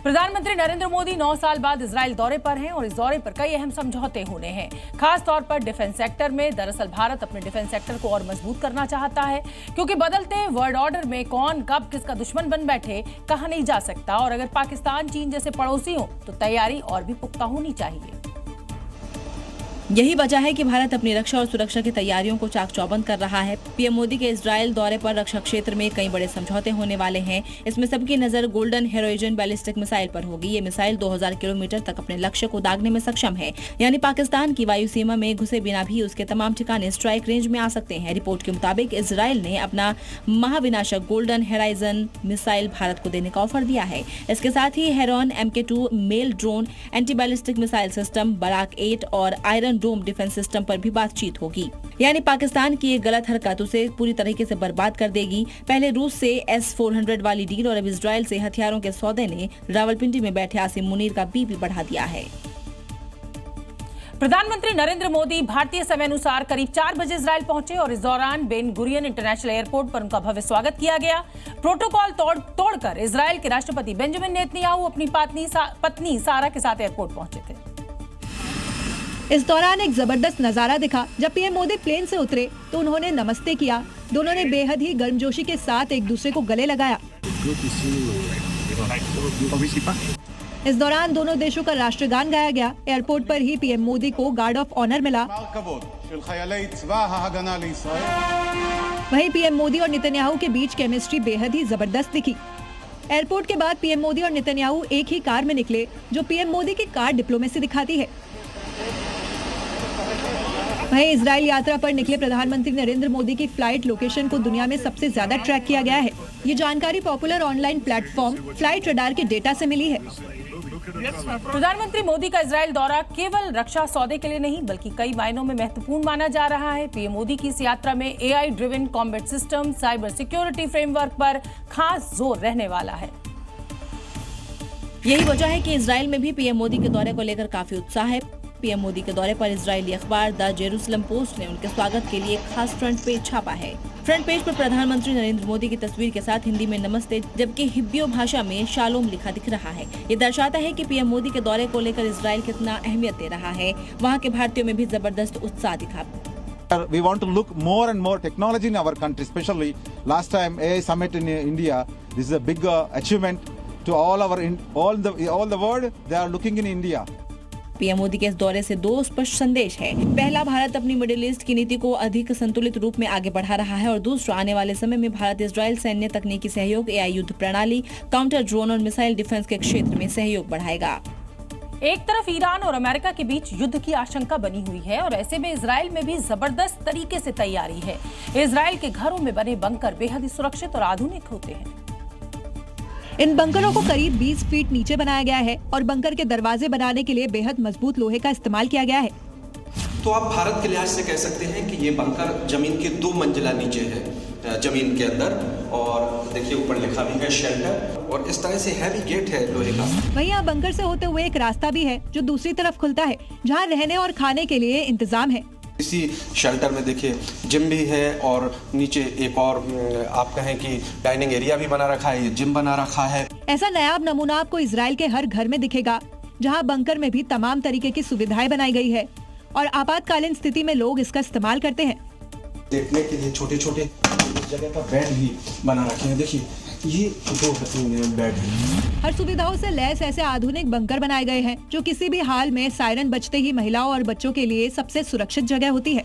प्रधानमंत्री नरेंद्र मोदी 9 साल बाद इजराइल दौरे पर हैं और इस दौरे पर कई अहम समझौते होने हैं। खास तौर पर डिफेंस सेक्टर में। दरअसल भारत अपने डिफेंस सेक्टर को और मजबूत करना चाहता है, क्योंकि बदलते वर्ल्ड ऑर्डर में कौन कब किसका दुश्मन बन बैठे कहा नहीं जा सकता। और अगर पाकिस्तान चीन जैसे पड़ोसी हो तो तैयारी और भी पुख्ता होनी चाहिए। यही वजह है कि भारत अपनी रक्षा और सुरक्षा की तैयारियों को चाक चौबंद कर रहा है। पीएम मोदी के इजराइल दौरे पर रक्षा क्षेत्र में कई बड़े समझौते होने वाले हैं। इसमें सबकी नजर गोल्डन हेरोइजन बैलिस्टिक मिसाइल पर होगी। ये मिसाइल 2000 किलोमीटर तक अपने लक्ष्य को दागने में सक्षम है, यानी पाकिस्तान की वायु सीमा में घुसे बिना भी उसके तमाम ठिकाने स्ट्राइक रेंज में आ सकते हैं। रिपोर्ट के मुताबिक इजराइल ने अपना महाविनाशक गोल्डन हेराइजन मिसाइल भारत को देने का ऑफर दिया है। इसके साथ ही Heron MK2 male drone anti ballistic missile system, Barak 8 और आयरन डोम डिफेंस सिस्टम पर भी बातचीत होगी। यानी पाकिस्तान की एक गलत हरकत उसे पूरी तरीके से बर्बाद कर देगी। पहले रूस से S-400 वाली डील और अब इजराइल से हथियारों के सौदे ने रावलपिंडी में बैठे आसिम मुनीर का बीपी बढ़ा दिया है। प्रधानमंत्री नरेंद्र मोदी भारतीय समय अनुसार करीब 4 बजे इजराइल पहुंचे और इस दौरान बेन गुरियन इंटरनेशनल एयरपोर्ट पर उनका भव्य स्वागत किया गया। प्रोटोकॉल तोड़कर इजराइल के राष्ट्रपति बेंजामिन नेतन्याहू अपनी पत्नी सारा के साथ एयरपोर्ट पहुंचे थे। इस दौरान एक जबरदस्त नजारा दिखा। जब पीएम मोदी प्लेन से उतरे तो उन्होंने नमस्ते किया। दोनों ने बेहद ही गर्मजोशी के साथ एक दूसरे को गले लगाया। इस दौरान दोनों देशों का राष्ट्रगान गाया गया। एयरपोर्ट पर ही पीएम मोदी को गार्ड ऑफ ऑनर मिला। वहीं पीएम मोदी और नेतन्याहू के बीच केमिस्ट्री बेहद ही जबरदस्त दिखी। एयरपोर्ट के बाद पीएम मोदी और नेतन्याहू एक ही कार में निकले, जो पीएम मोदी की कार डिप्लोमेसी दिखाती है। वहीं इजराइल यात्रा पर निकले प्रधानमंत्री नरेंद्र मोदी की फ्लाइट लोकेशन को दुनिया में सबसे ज्यादा ट्रैक किया गया है। ये जानकारी popular online platform flight radar के डेटा से मिली है। प्रधानमंत्री मोदी का इजराइल दौरा केवल रक्षा सौदे के लिए नहीं, बल्कि कई मायनों में महत्वपूर्ण माना जा रहा है। पीएम मोदी की इस यात्रा में AI driven combat system, cyber security framework पर खास जोर रहने वाला है। यही वजह है कि इजराइल में भी पीएम मोदी के दौरे को लेकर काफी उत्साह है। पीएम मोदी के दौरे पर इजरायली अखबार द जेरूसलम पोस्ट ने उनके स्वागत के लिए खास फ्रंट पेज छापा है। फ्रंट पेज पर प्रधानमंत्री नरेंद्र मोदी की तस्वीर के साथ हिंदी में नमस्ते, जबकि हिब्रू भाषा में शालोम लिखा दिख रहा है। ये दर्शाता है कि पीएम मोदी के दौरे को लेकर इजराइल कितना अहमियत दे रहा है। वहाँ के भारतीयों में भी जबरदस्त उत्साह दिखा। We want to look more and more technology in our country, especially last time AI summit in India. This is a big achievement to all the world. They are looking in India. PM Modi के इस दौरे से 2 स्पष्ट संदेश है। पहला, भारत अपनी middle east की नीति को अधिक संतुलित रूप में आगे बढ़ा रहा है, और दूसरा, आने वाले समय में भारत इजराइल सैन्य तकनीकी सहयोग, AI युद्ध प्रणाली, काउंटर ड्रोन और मिसाइल डिफेंस के क्षेत्र में सहयोग बढ़ाएगा। एक तरफ ईरान और अमेरिका के बीच युद्ध की आशंका बनी हुई है और ऐसे में इजराइल में भी जबरदस्त तरीके से तैयारी है। इजराइल के घरों में बने बंकर बेहद ही सुरक्षित और आधुनिक होते हैं। इन बंकरों को करीब 20 फीट नीचे बनाया गया है और बंकर के दरवाजे बनाने के लिए बेहद मजबूत लोहे का इस्तेमाल किया गया है। तो आप भारत के लिहाज से कह सकते हैं कि ये बंकर जमीन के 2 मंजिला नीचे है, जमीन के अंदर, और देखिए ऊपर लिखा भी है शेल्टर, और इस तरह से हैवी गेट है लोहे का। वहीं यहाँ बंकर से होते हुए एक रास्ता भी है जो दूसरी तरफ खुलता है, जहाँ रहने और खाने के लिए इंतजाम है। इसी शेल्टर में देखिए जिम भी है, और नीचे एक और आप कहें कि डाइनिंग एरिया भी बना रखा है, ये जिम बना रखा है। ऐसा नायाब नमूना आपको इजराइल के हर घर में दिखेगा, जहां बंकर में भी तमाम तरीके की सुविधाएं बनाई गई है और आपातकालीन स्थिति में लोग इसका इस्तेमाल करते हैं। देखने के लिए छोटे छोटे जगह का बेड भी बना रखे हैं। देखिए ये 2 बेड है। हर सुविधाओं से लैस ऐसे आधुनिक बंकर बनाए गए हैं जो किसी भी हाल में सायरन बजते ही महिलाओं और बच्चों के लिए सबसे सुरक्षित जगह होती है।